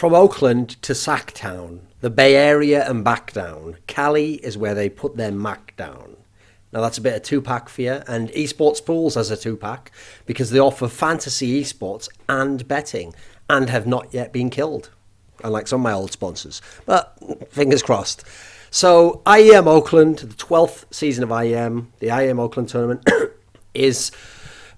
From Oakland to Sacktown, the Bay Area and back down, Cali is where they put their Mac down. Now that's a bit of two-pack for you, and Esports Pools has a two-pack because they offer fantasy esports and betting and have not yet been killed, unlike some of my old sponsors. But fingers crossed. So IEM Oakland, the 12th season of IEM, the IEM Oakland tournament, is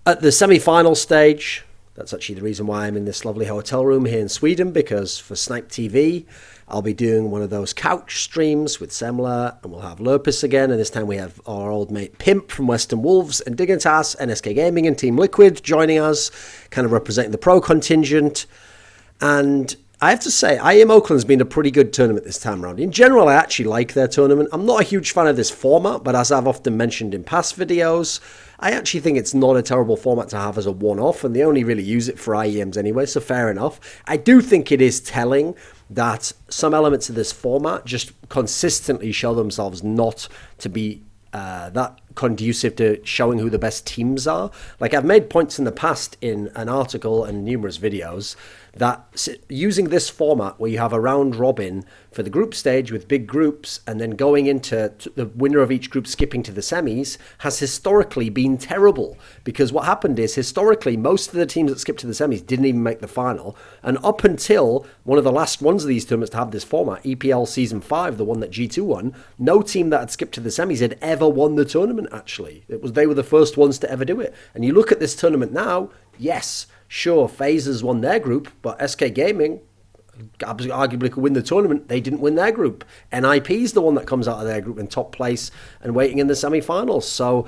at the semi-final stage. That's actually the reason why I'm in this lovely hotel room here in Sweden, because for Snipe TV, I'll be doing one of those couch streams with Semler, and we'll have Lurpus again, and this time we have our old mate Pimp from Western Wolves and Dignitas, NSK Gaming and Team Liquid joining us, kind of representing the pro contingent. And I have to say, IEM Oakland's been a pretty good tournament this time around. In general, I actually like their tournament. I'm not a huge fan of this format, but as I've often mentioned in past videos, I actually think it's not a terrible format to have as a one-off, and they only really use it for IEMs anyway, so fair enough. I do think it is telling that some elements of this format just consistently show themselves not to be that conducive to showing who the best teams are. Like, I've made points in the past in an article and numerous videos that using this format where you have a round robin for the group stage with big groups and then going into the winner of each group skipping to the semis has historically been terrible, because what happened is historically most of the teams that skipped to the semis didn't even make the final, and up until one of the last ones of these tournaments to have this format, EPL Season 5, the one that G2 won, no team that had skipped to the semis had ever won the tournament. Actually, they were the first ones to ever do it. And you look at this tournament now, yes, sure, FaZe has won their group, but SK Gaming arguably could win the tournament. They didn't win their group. NIP is the one that comes out of their group in top place and waiting in the semi-finals. So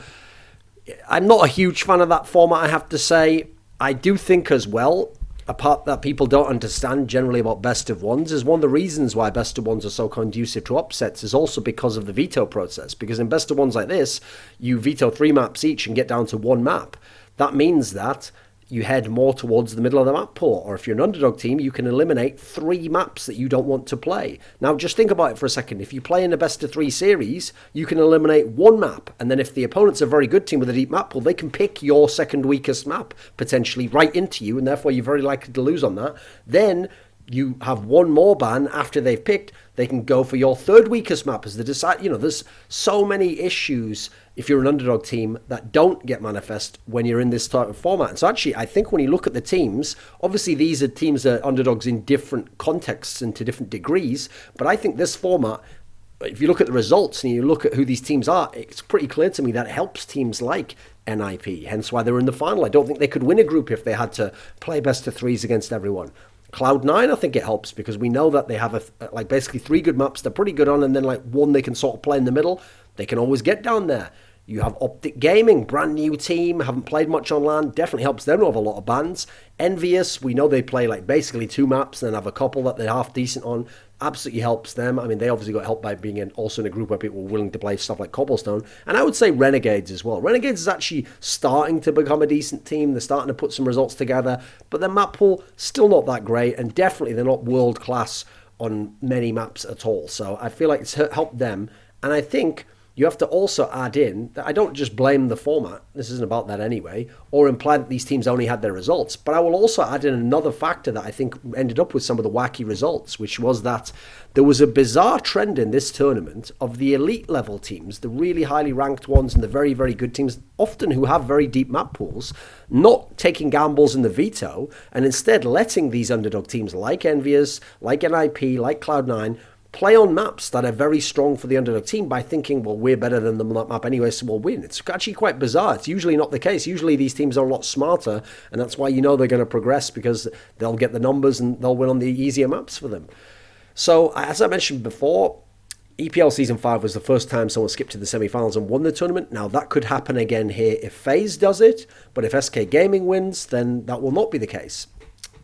I'm not a huge fan of that format, I have to say. I do think as well, a part that people don't understand generally about best of ones is one of the reasons why best of ones are so conducive to upsets is also because of the veto process. Because in best of ones like this, you veto 3 maps each and get down to 1 map. That means that you head more towards the middle of the map pool, or if you're an underdog team, you can eliminate 3 maps that you don't want to play. Now, just think about it for a second. If you play in a best-of-3 series, you can eliminate 1 map, and then if the opponent's a very good team with a deep map pool, they can pick your second weakest map, potentially, right into you, and therefore you're very likely to lose on that. Then you have 1 more ban after they've picked. They can go for your third weakest map as the decide. You know, there's so many issues if you're an underdog team that don't get manifest when you're in this type of format. And so actually, I think when you look at the teams, obviously these are teams that are underdogs in different contexts and to different degrees. But I think this format, if you look at the results and you look at who these teams are, it's pretty clear to me that it helps teams like NIP, hence why they're in the final. I don't think they could win a group if they had to play best of 3s against everyone. Cloud9, I think it helps because we know that they have like basically 3 good maps they're pretty good on, and then like 1 they can sort of play in the middle. They can always get down there. You have Optic Gaming, brand new team, haven't played much on LAN, definitely helps them to have a lot of bans. Envious, we know they play like basically 2 maps and then have a couple that they're half decent on. Absolutely helps them. I mean, they obviously got help by being also in a group where people were willing to play stuff like Cobblestone. And I would say Renegades as well. Renegades is actually starting to become a decent team. They're starting to put some results together. But their map pool, still not that great. And definitely they're not world class on many maps at all. So I feel like it's helped them. And I think you have to also add in that I don't just blame the format, this isn't about that anyway, or imply that these teams only had their results, but I will also add in another factor that I think ended up with some of the wacky results, which was that there was a bizarre trend in this tournament of the elite level teams, the really highly ranked ones and the very, very good teams, often who have very deep map pools, not taking gambles in the veto, and instead letting these underdog teams like Envious, like NIP, like Cloud9, play on maps that are very strong for the underdog team by thinking, well, we're better than them on that map anyway, so we'll win. It's actually quite bizarre. It's usually not the case. Usually these teams are a lot smarter, and that's why you know they're going to progress, because they'll get the numbers and they'll win on the easier maps for them. So, as I mentioned before, EPL Season 5 was the first time someone skipped to the semi-finals and won the tournament. Now, that could happen again here if FaZe does it, but if SK Gaming wins, then that will not be the case.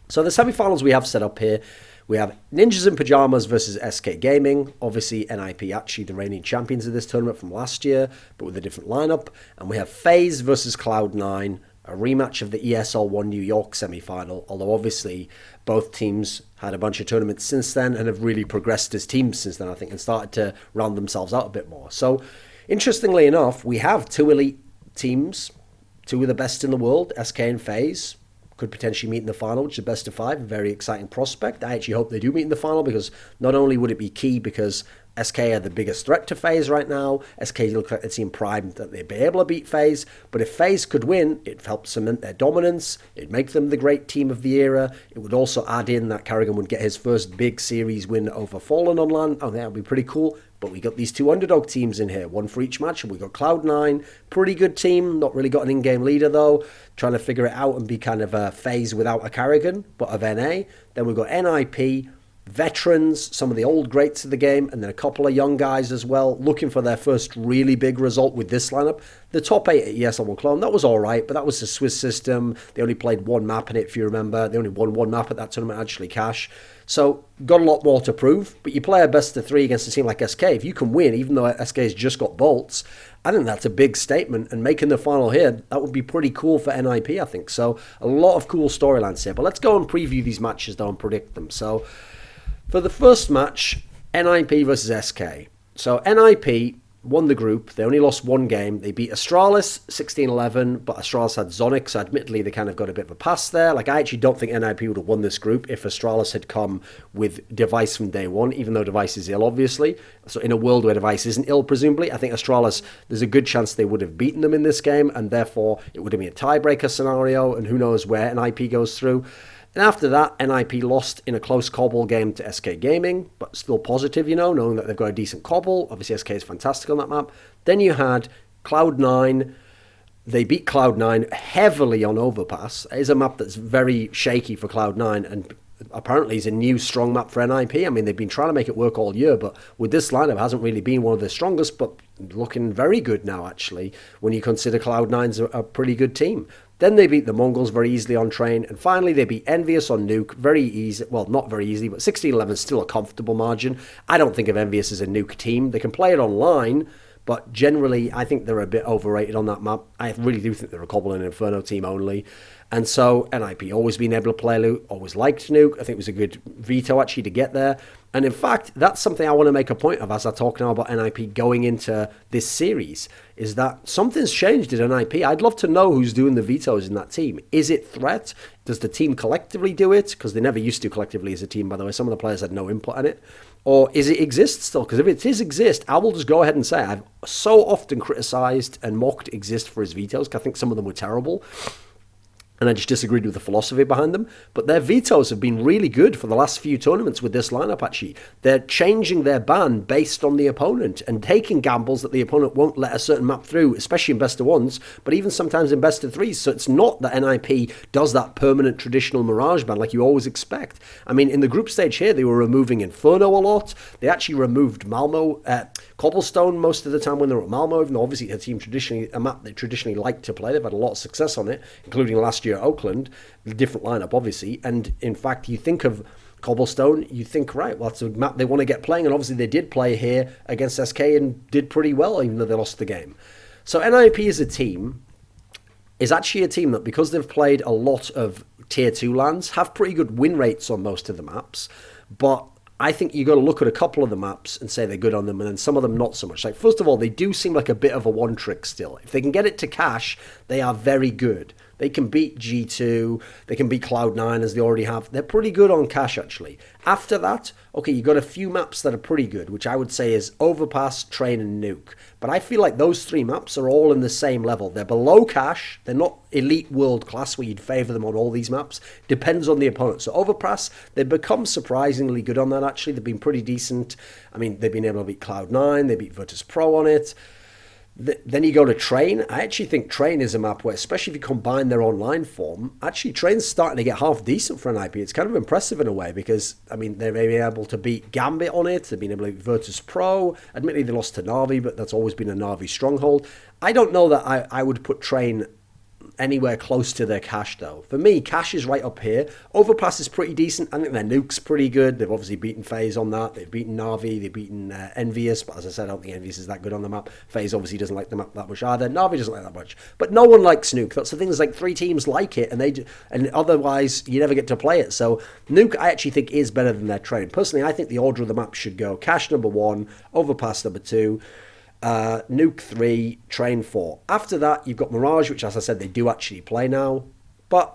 So the semi-finals we have set up here, we have Ninjas in Pyjamas versus SK Gaming. Obviously, NIP actually the reigning champions of this tournament from last year, but with a different lineup. And we have FaZe versus Cloud9, a rematch of the ESL1 New York semi-final, although obviously both teams had a bunch of tournaments since then and have really progressed as teams since then, I think, and started to round themselves out a bit more. So, interestingly enough, we have 2 elite teams, 2 of the best in the world, SK and FaZe. could potentially meet in the final, which is best of 5, a very exciting prospect. I actually hope they do meet in the final, because not only would it be key because SK are the biggest threat to FaZe right now. SK look like they seem primed that they'd be able to beat FaZe. But if FaZe could win, it'd help cement their dominance. It'd make them the great team of the era. It would also add in that Carrigan would get his first big series win over Fallen on LAN. Oh, that would be pretty cool. But we got these 2 underdog teams in here, 1 for each match. And we got Cloud9, pretty good team. Not really got an in-game leader, though. Trying to figure it out and be kind of a FaZe without a Carrigan, but of NA. Then we've got NIP, veterans, some of the old greats of the game, and then a couple of young guys as well, looking for their first really big result with this lineup. The top 8 at ESL Clone, that was all right, but that was the Swiss system. They only played 1 map in it, if you remember. They only won 1 map at that tournament, actually, Cash. So, got a lot more to prove, but you play a best of 3 against a team like SK. If you can win, even though SK's just got bolts, I think that's a big statement, and making the final here, that would be pretty cool for NIP, I think. So, a lot of cool storylines here, but let's go and preview these matches, though, and predict them. So, for the first match, NIP versus SK. So NIP won the group. They only lost 1 game. They beat Astralis 16-11, but Astralis had Zonic, so admittedly they kind of got a bit of a pass there. Like, I actually don't think NIP would have won this group if Astralis had come with Device from day one, even though Device is ill, obviously. So in a world where Device isn't ill, presumably, I think Astralis, there's a good chance they would have beaten them in this game, and therefore it would have been a tiebreaker scenario, and who knows where NIP goes through. And after that, NIP lost in a close Cobble game to SK Gaming, but still positive, you know, knowing that they've got a decent Cobble. Obviously, SK is fantastic on that map. Then you had Cloud9. They beat Cloud9 heavily on Overpass. It is a map that's very shaky for Cloud9, and apparently is a new strong map for NIP. I mean, they've been trying to make it work all year, but with this lineup, it hasn't really been one of the strongest, but looking very good now, actually, when you consider Cloud9's a pretty good team. Then they beat the Mongols very easily on Train. And finally, they beat Envious on Nuke very easy. Well, not very easily, but 16-11 is still a comfortable margin. I don't think of Envious as a Nuke team. They can play it online, but generally, I think they're a bit overrated on that map. I really do think they're a Cobble and Inferno team only. And so, NIP always been able to play Nuke, always liked Nuke. I think it was a good veto, actually, to get there. And in fact, that's something I want to make a point of as I talk now about NIP going into this series, is that something's changed at NIP. I'd love to know who's doing the vetoes in that team. Is it Threat? Does the team collectively do it? Because they never used to collectively as a team, by the way. Some of the players had no input in it. Or is it Exist still? Because if it is Exist, I will just go ahead and say I've so often criticised and mocked Exist for his vetoes, because I think some of them were terrible. And I just disagreed with the philosophy behind them. But their vetoes have been really good for the last few tournaments with this lineup, actually. They're changing their ban based on the opponent and taking gambles that the opponent won't let a certain map through, especially in best of ones, but even sometimes in best of threes. So it's not that NIP does that permanent traditional Mirage ban like you always expect. I mean, in the group stage here, they were removing Inferno a lot. They actually removed Malmo, Cobblestone most of the time when they were at Malmo, even though obviously a map they traditionally like to play. They've had a lot of success on it, including last year at Oakland, a different lineup obviously. And in fact, you think of Cobblestone, you think, right, well, that's a map they want to get playing, and obviously they did play here against SK and did pretty well, even though they lost the game. So NIP as a team is actually a team that, because they've played a lot of tier 2 lands, have pretty good win rates on most of the maps, but I think you got to look at a couple of the maps and say they're good on them, and then some of them not so much. Like, first of all, they do seem like a bit of a one trick still. If they can get it to cash, they are very good. They can beat G2, they can beat Cloud9 as they already have. They're pretty good on cash, actually. After that, okay, you got a few maps that are pretty good, which I would say is Overpass, Train, and Nuke. But I feel like those 3 maps are all in the same level. They're below cash. They're not elite world class where you'd favour them on all these maps. Depends on the opponent. So Overpass, they've become surprisingly good on that, actually. They've been pretty decent. I mean, they've been able to beat Cloud9. They beat Virtus Pro on it. Then you go to Train. I actually think Train is a map where, especially if you combine their online form, actually Train's starting to get half decent for an IP. It's kind of impressive in a way because, I mean, they've been able to beat Gambit on it. They've been able to beat Virtus Pro. Admittedly, they lost to Na'Vi, but that's always been a Na'Vi stronghold. I don't know that I would put Train anywhere close to their cash, though. For me, cash is right up here. Overpass is pretty decent. I think their Nuke's pretty good. They've obviously beaten FaZe on that. They've beaten Na'Vi. They've beaten Envious. But as I said, I don't think Envious is that good on the map. FaZe obviously doesn't like the map that much either. Na'Vi doesn't like that much. But no one likes Nuke. That's the thing. There's like 3 teams like it, and otherwise you never get to play it. So Nuke, I actually think, is better than their Train. Personally, I think the order of the map should go cash number 1, Overpass number 2, Nuke 3, Train 4. After that, you've got Mirage, which, as I said, they do actually play now. But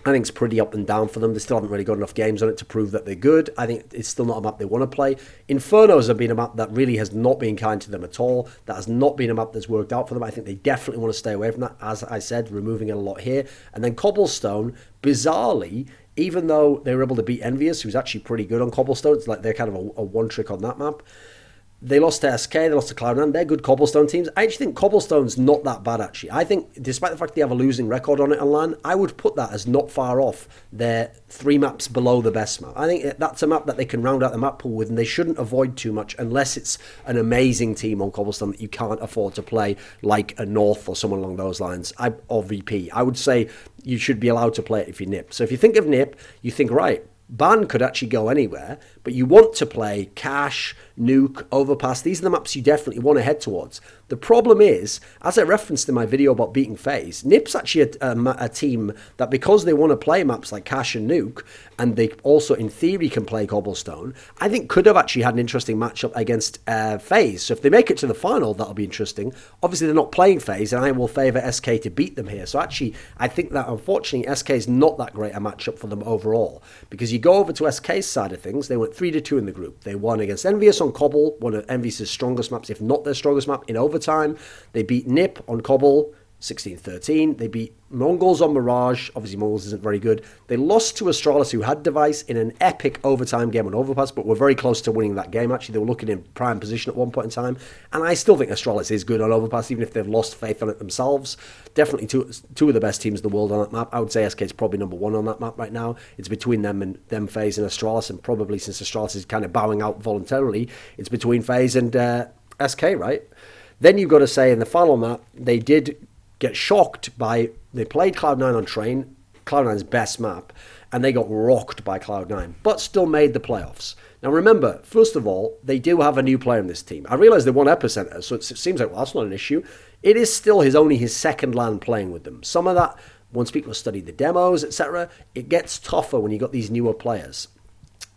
I think it's pretty up and down for them. They still haven't really got enough games on it to prove that they're good. I think it's still not a map they want to play. Infernos have been a map that really has not been kind to them at all. That has not been a map that's worked out for them. I think they definitely want to stay away from that, as I said, removing it a lot here. And then Cobblestone, bizarrely, even though they were able to beat Envious, who's actually pretty good on Cobblestone, it's like they're kind of a one trick on that map. They lost to SK, they lost to Cloud9. They're good Cobblestone teams. I actually think Cobblestone's not that bad, actually. I think, despite the fact they have a losing record on it on LAN, I would put that as not far off. They're 3 maps below the best map. I think that's a map that they can round out the map pool with, and they shouldn't avoid too much unless it's an amazing team on Cobblestone that you can't afford to play, like a North or someone along those lines, or VP. I would say you should be allowed to play it if you're NIP. So if you think of NIP, you think, right, Ban could actually go anywhere, but you want to play Cache, Nuke, Overpass. These are the maps you definitely want to head towards. The problem is, as I referenced in my video about beating FaZe, NIP's actually a team that, because they want to play maps like Cache and Nuke, and they also, in theory, can play Cobblestone, I think could have actually had an interesting matchup against FaZe. So if they make it to the final, that'll be interesting. Obviously, they're not playing FaZe, and I will favour SK to beat them here. So actually, I think that, unfortunately, SK is not that great a matchup for them overall, because you go over to SK's side of things, they went 3-2 in the group. They won against Envious on Cobble, one of Envious's strongest maps, if not their strongest map, in overtime. They beat NIP on Cobble, 16-13. They beat Mongols on Mirage. Obviously, Mongols isn't very good. They lost to Astralis, who had Device, in an epic overtime game on Overpass, but were very close to winning that game. Actually, they were looking in prime position at one point in time. And I still think Astralis is good on Overpass, even if they've lost faith on it themselves. Definitely two of the best teams in the world on that map. I would say SK is probably number 1 on that map right now. It's between them, FaZe, and Astralis, and probably, since Astralis is kind of bowing out voluntarily, it's between FaZe and SK, right? Then you've got to say, in the final map, they did get shocked by, they played Cloud9 on Train, Cloud9's best map, and they got rocked by Cloud9, but still made the playoffs. Now remember, first of all, they do have a new player in this team. I realise they won Epicenter, so it seems like, well, that's not an issue. It is still only his second LAN playing with them. Some of that, once people have studied the demos, etc., it gets tougher when you got these newer players.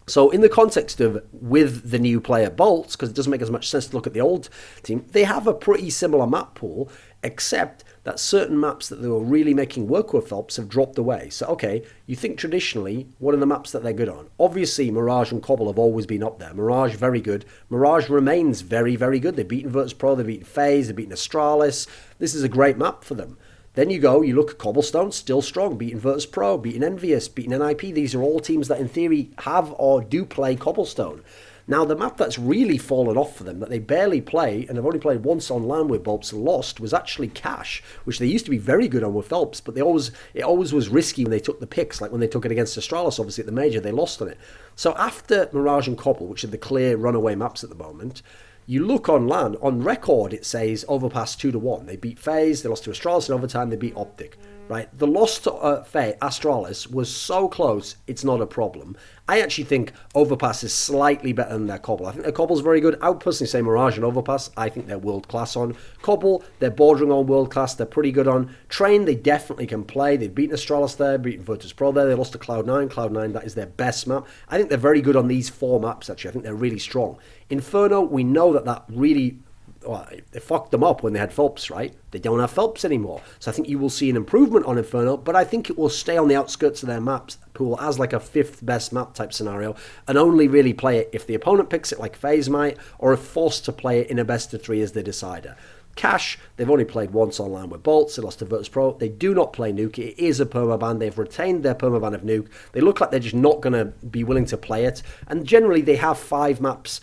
So in the context of with the new player Bolts, because it doesn't make as much sense to look at the old team, they have a pretty similar map pool, except that certain maps that they were really making work with Phelps have dropped away. So, okay, you think traditionally, what are the maps that they're good on? Obviously, Mirage and Cobble have always been up there. Mirage, very good. Mirage remains very, very good. They've beaten Virtus.pro, they've beaten FaZe, they've beaten Astralis. This is a great map for them. Then you look at Cobblestone, still strong, beating Virtus.pro, beating Envious, beating NIP. These are all teams that in theory have or do play Cobblestone. Now, the map that's really fallen off for them, that they barely play, and have only played once on LAN with Bulbs and lost, was actually Cache, which they used to be very good on with Phelps, but it always was risky when they took the picks, like when they took it against Astralis, obviously, at the Major, they lost on it. So after Mirage and Cobble, which are the clear runaway maps at the moment, you look on LAN, on record it says Overpass 2-1. They beat FaZe, they lost to Astralis in overtime, they beat Optic. Right? The loss to Astralis was so close, it's not a problem. I actually think Overpass is slightly better than their Cobble. I think their Cobble's very good. I would personally say Mirage and Overpass, I think they're world class on. Cobble, they're bordering on world class, they're pretty good on. Train, they definitely can play. They've beaten Astralis there, beaten Virtus.pro there, they lost to Cloud9. Cloud9, that is their best map. I think they're very good on these 4 maps, actually. I think they're really strong. Inferno, we know that really... Well, they fucked them up when they had Phelps, right? They don't have Phelps anymore. So I think you will see an improvement on Inferno, but I think it will stay on the outskirts of their maps pool as like a 5th best map type scenario, and only really play it if the opponent picks it like FaZe might, or if forced to play it in a best of 3 as the decider. Cache, they've only played once online with Bolts. They lost to Virtus.pro. They do not play Nuke. It is a permaban. They've retained their permaban of Nuke. They look like they're just not going to be willing to play it. And generally, they have 5 maps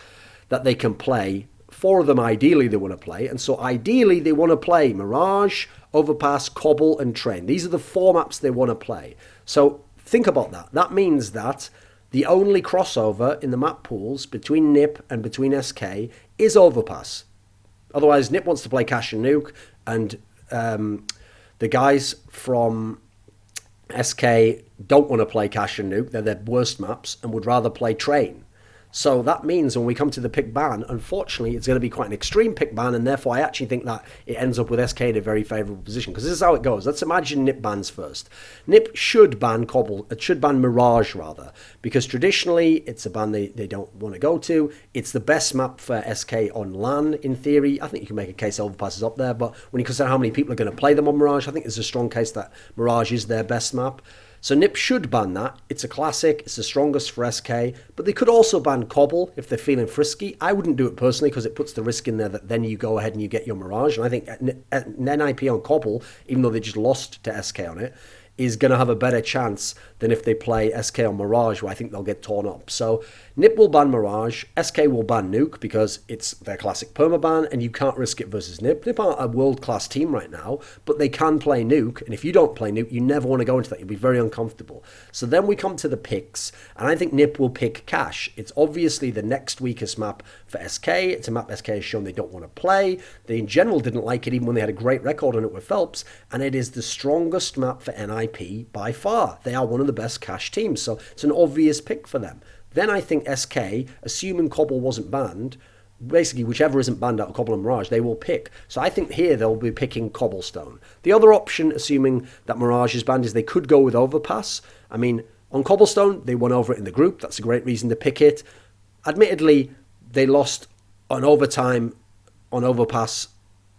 that they can play. 4 of them, ideally, they want to play. And so, ideally, they want to play Mirage, Overpass, Cobble, and Train. These are the 4 maps they want to play. So, think about that. That means that the only crossover in the map pools between NIP and between SK is Overpass. Otherwise, NIP wants to play Cache and Nuke, and the guys from SK don't want to play Cache and Nuke. They're their worst maps and would rather play Train. So that means when we come to the pick ban, unfortunately, it's going to be quite an extreme pick ban, and therefore I actually think that it ends up with SK in a very favourable position, because this is how it goes. Let's imagine NIP bans first. NIP should ban Cobble, it should ban Mirage rather, because traditionally it's a ban they don't want to go to. It's the best map for SK on LAN in theory. I think you can make a case Overpass is up there, but when you consider how many people are going to play them on Mirage, I think there's a strong case that Mirage is their best map. So NiP should ban that. It's a classic. It's the strongest for SK. But they could also ban Cobble if they're feeling frisky. I wouldn't do it personally because it puts the risk in there that then you go ahead and you get your Mirage. And I think an NIP on Cobble, even though they just lost to SK on it, is going to have a better chance than if they play SK on Mirage, where I think they'll get torn up. So NiP will ban Mirage, SK will ban Nuke because it's their classic permaban, and you can't risk it versus NiP. NiP aren't a world-class team right now, but they can play Nuke, and if you don't play Nuke, you never want to go into that. You'll be very uncomfortable. So then we come to the picks, and I think NiP will pick Cash. It's obviously the next weakest map for SK. It's a map SK has shown they don't want to play. They in general didn't like it even when they had a great record on it with Phelps, and it is the strongest map for NIP by far. They are one of the best Cash teams, so it's an obvious pick for them. Then I think SK, assuming Cobble wasn't banned, basically whichever isn't banned out of Cobble and Mirage, they will pick. So I think here they'll be picking Cobblestone. The other option, assuming that Mirage is banned, is they could go with Overpass. I mean, on Cobblestone, they won over it in the group. That's a great reason to pick it. Admittedly, they lost on overtime on Overpass,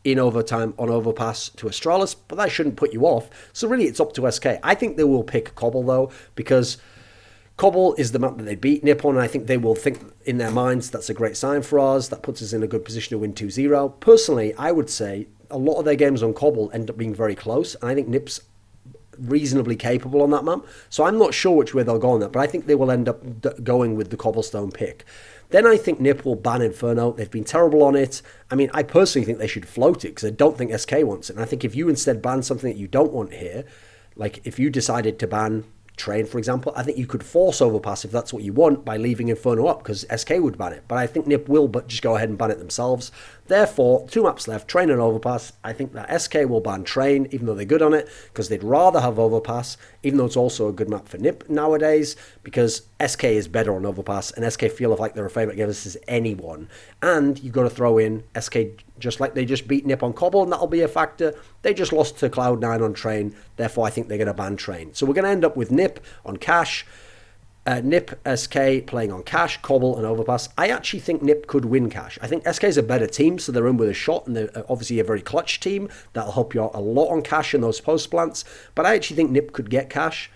in overtime on Overpass to Astralis, but that shouldn't put you off. So really, it's up to SK. I think they will pick Cobble, though, because Cobble is the map that they beat NiP on, and I think they will think in their minds that's a great sign for us. That puts us in a good position to win 2-0. Personally, I would say a lot of their games on Cobble end up being very close, and I think NiP's reasonably capable on that map. So I'm not sure which way they'll go on that, but I think they will end up going with the Cobblestone pick. Then I think NiP will ban Inferno. They've been terrible on it. I mean, I personally think they should float it because I don't think SK wants it. And I think if you instead ban something that you don't want here, like if you decided to ban Train, for example, I think you could force Overpass if that's what you want by leaving Inferno up because SK would ban it. But I think NiP will but just go ahead and ban it themselves. Therefore, 2 maps left, Train and Overpass. I think that SK will ban Train, even though they're good on it, because they'd rather have Overpass, even though it's also a good map for NiP nowadays, because SK is better on Overpass, and SK feel like they're a favourite against anyone. And you've got to throw in SK, just like they just beat NiP on Cobble, and that'll be a factor. They just lost to Cloud9 on Train, therefore I think they're going to ban Train. So we're going to end up with NiP on Cash, NiP, SK playing on Cash, Cobble and Overpass. I actually think NiP could win Cash. I think SK is a better team, so they're in with a shot, and they're obviously a very clutch team. That'll help you out a lot on Cash in those post plants. But I actually think NiP could get Cash.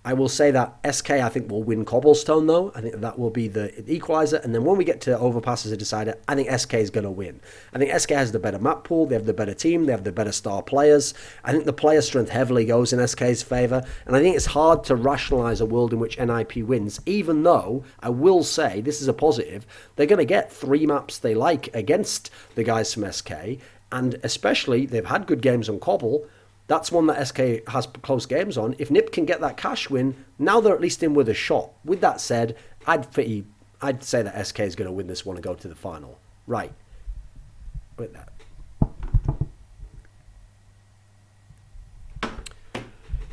I will say that SK, I think, will win Cobblestone, though. I think that will be the equalizer. And then when we get to Overpass as a decider, I think SK is going to win. I think SK has the better map pool. They have the better team. They have the better star players. I think the player strength heavily goes in SK's favour. And I think it's hard to rationalise a world in which NIP wins, even though I will say, this is a positive, they're going to get 3 maps they like against the guys from SK. And especially, they've had good games on Cobble. That's one that SK has close games on. If NiP can get that Cash win, now they're at least in with a shot. With that said, I'd say that SK is going to win this one and go to the final. Right. With that.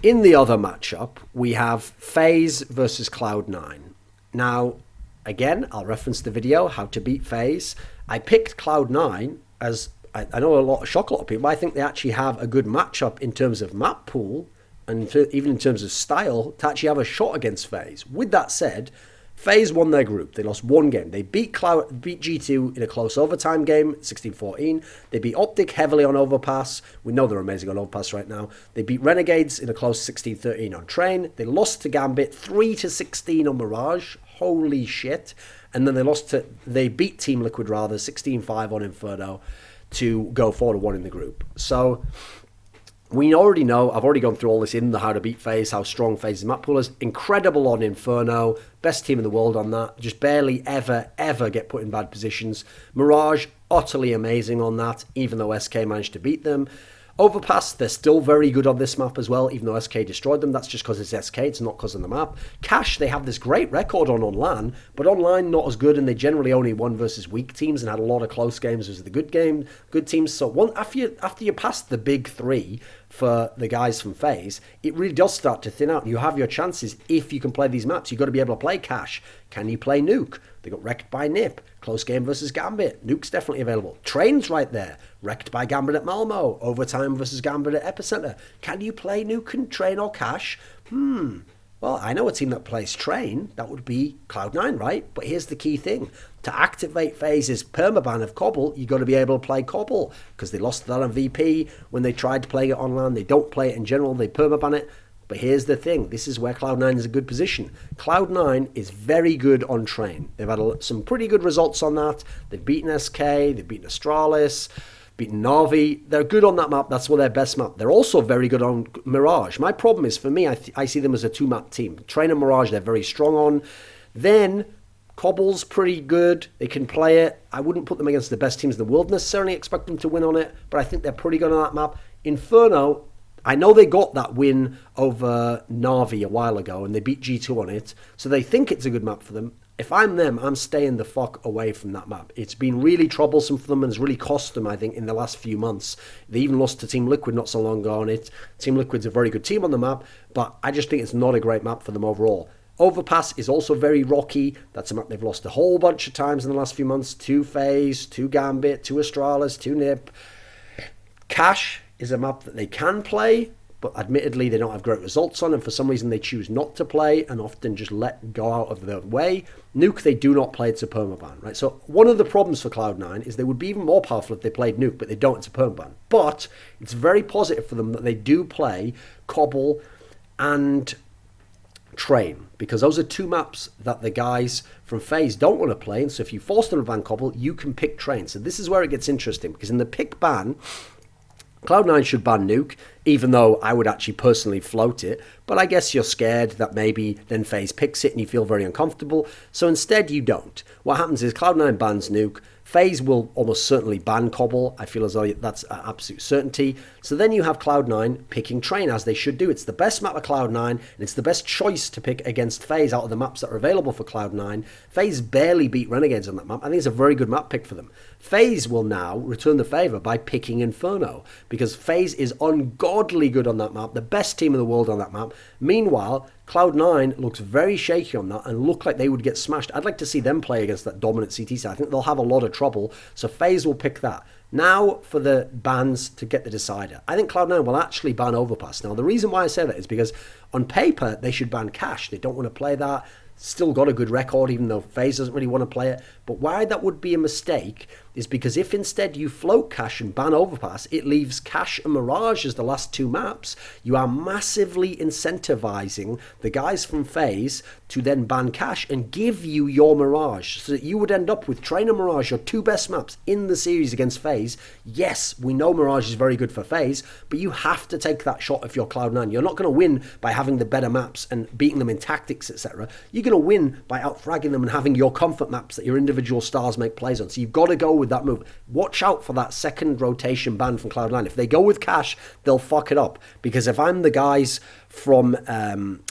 In the other matchup, we have FaZe versus Cloud9. Now, again, I'll reference the video, How to Beat FaZe. I picked Cloud9 as... I know shock a lot of people, but I think they actually have a good matchup in terms of map pool and even in terms of style to actually have a shot against FaZe. With that said, FaZe won their group. They lost 1 game. They beat G2 in a close overtime game, 16-14. They beat Optic heavily on Overpass. We know they're amazing on Overpass right now. They beat Renegades in a close 16-13 on Train. They lost to Gambit 3-16 on Mirage. Holy shit. And then they beat Team Liquid rather, 16-5 on Inferno, to go 4-1 in the group. So we already know, I've already gone through all this in the How to Beat FaZe, how strong FaZe's map pool is. Incredible on Inferno, best team in the world on that. Just barely ever get put in bad positions. Mirage, utterly amazing on that, even though SK managed to beat them. Overpass, they're still very good on this map as well, even though SK destroyed them. That's just because it's SK, it's not because of the map. Cash, they have this great record on LAN, but online not as good, and they generally only won versus weak teams and had a lot of close games versus the good teams. So after you pass the big 3 for the guys from FaZe, it really does start to thin out. You have your chances if you can play these maps. You've got to be able to play Cash. Can you play Nuke? They got wrecked by NiP. Close game versus Gambit. Nuke's definitely available. Train's right there. Wrecked by Gambit at Malmo. Overtime versus Gambit at Epicenter. Can you play Nuke and Train or Cash? Well, I know a team that plays Train. That would be Cloud9, right? But here's the key thing. To activate FaZe's permaban of Cobble, you've got to be able to play Cobble, because they lost that on VP when they tried playing it online. They don't play it in general. They permaban it. But here's the thing. This is where Cloud9 is a good position. Cloud9 is very good on train. They've had some pretty good results on that. They've beaten SK, they've beaten Astralis, beaten Na'Vi. They're good on that map. That's their best map. They're also very good on Mirage. My problem is, for me, I see them as a two-map team. Train and Mirage, they're very strong on. Then Cobble's pretty good. They can play it. I wouldn't put them against the best teams in the world necessarily, expect them to win on it, but I think they're pretty good on that map. Inferno, I know they got that win over Na'Vi a while ago, and they beat G2 on it, so they think it's a good map for them. If I'm them, I'm staying the fuck away from that map. It's been really troublesome for them and has really cost them, I think, in the last few months. They even lost to Team Liquid not so long ago on it. Team Liquid's a very good team on the map, but I just think it's not a great map for them overall. Overpass is also very rocky. That's a map they've lost a whole bunch of times in the last few months. To FaZe, to Gambit, to Astralis, to NiP. Cache is a map that they can play, but admittedly they don't have great results on, and for some reason they choose not to play and often just let go out of their way. Nuke, they do not play, it's a permaban, right? So one of the problems for Cloud9 is they would be even more powerful if they played Nuke, but they don't, it's a permaban. But it's very positive for them that they do play Cobble and Train, because those are two maps that the guys from FaZe don't want to play, and so if you force them to ban Cobble, you can pick Train. So this is where it gets interesting, because in the pick ban, Cloud9 should ban Nuke, even though I would actually personally float it, but I guess you're scared that maybe then FaZe picks it and you feel very uncomfortable, so instead you don't. What happens is Cloud9 bans Nuke, FaZe will almost certainly ban Cobble. I feel as though that's an absolute certainty. So then you have Cloud9 picking Train, as they should do. It's the best map of Cloud9, and it's the best choice to pick against FaZe out of the maps that are available for Cloud9. FaZe barely beat Renegades on that map. I think it's a very good map pick for them. FaZe will now return the favour by picking Inferno, because FaZe is ungodly good on that map, the best team in the world on that map. Meanwhile, Cloud9 looks very shaky on that and look like they would get smashed. I'd like to see them play against that dominant CT side. I think they'll have a lot of trouble, so FaZe will pick that. Now for the bans to get the decider. I think Cloud9 will actually ban Overpass. Now the reason why I say that is because on paper they should ban Cache. They don't want to play that. Still got a good record, even though FaZe doesn't really want to play it. But why that would be a mistake is because if instead you float Cache and ban Overpass, it leaves Cache and Mirage as the last two maps. You are massively incentivizing the guys from FaZe to then ban Cache and give you your Mirage, so that you would end up with Train and Mirage, your two best maps in the series against FaZe. Yes, we know Mirage is very good for FaZe, but you have to take that shot if you're Cloud9. You're not going to win by having the better maps and beating them in tactics, etc. You're going to win by outfragging them and having your comfort maps that your individual stars make plays on. So you've got to go with that move. Watch out for that second rotation ban from Cloud9. If they go with Cache, they'll fuck it up. Because if I'm the guys from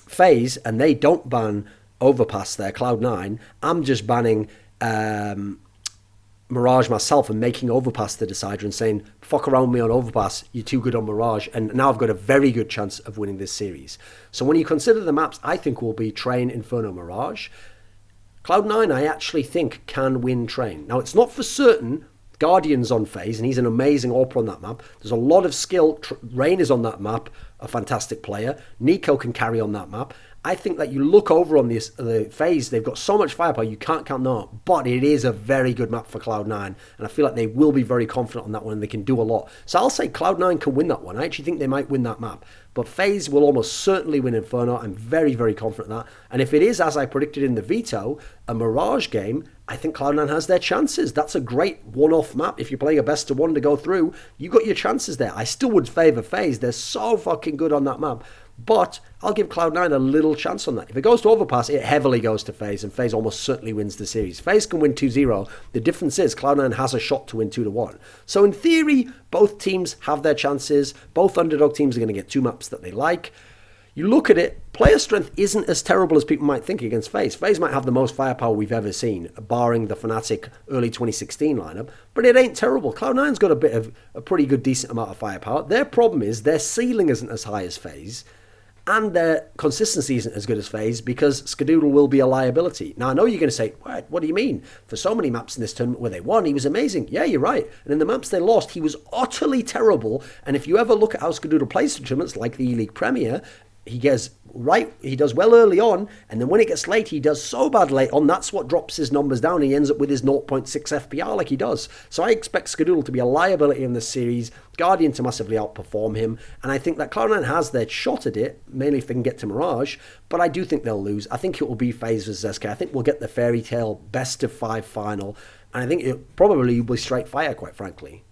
FaZe and they don't ban Overpass there, Cloud9, I'm just banning Mirage myself and making Overpass the decider and saying, fuck around me on Overpass, you're too good on Mirage, and now I've got a very good chance of winning this series. So when you consider the maps, I think will be Train, Inferno, Mirage. Cloud9, I actually think, can win Train. Now, it's not for certain. Guardian's on FaZe, and he's an amazing AWPer on that map. There's a lot of skill. Rain is on that map, a fantastic player. Nico can carry on that map. I think that you look over on this the FaZe, they've got so much firepower, you can't count them out. But it is a very good map for Cloud9, and I feel like they will be very confident on that one, and they can do a lot. So I'll say Cloud9 can win that one. I actually think they might win that map. But FaZe will almost certainly win Inferno. I'm very, very confident in that. And if it is, as I predicted in the veto, a Mirage game, I think Cloud9 has their chances. That's a great one-off map. If you're playing a best-of-one to go through, you got your chances there. I still would favour FaZe. They're so fucking good on that map. But I'll give Cloud9 a little chance on that. If it goes to Overpass, it heavily goes to FaZe, and FaZe almost certainly wins the series. FaZe can win 2-0. The difference is Cloud9 has a shot to win 2-1. So in theory, both teams have their chances. Both underdog teams are going to get two maps that they like. You look at it, player strength isn't as terrible as people might think against FaZe. FaZe might have the most firepower we've ever seen, barring the Fnatic early 2016 lineup, but it ain't terrible. Cloud9's got a pretty good, decent amount of firepower. Their problem is their ceiling isn't as high as FaZe, and their consistency isn't as good as FaZe, because Skadoodle will be a liability. Now, I know you're going to say, what do you mean? For so many maps in this tournament where they won, he was amazing. Yeah, you're right. And in the maps they lost, he was utterly terrible. And if you ever look at how Skadoodle plays the tournaments, like the E-League Premier, he gets right, he does well early on, and then when it gets late, he does so bad late on. That's what drops his numbers down. He ends up with his zero point 0.6 FPR like he does. So I expect Skadoodle to be a liability in this series, Guardian to massively outperform him, and I think that Cloud9 has their shot at it, mainly if they can get to Mirage, but I do think they'll lose. I think it will be FaZe vs SK. I think we'll get the fairy tale best of 5 final, and I think it probably will be straight fire, quite frankly.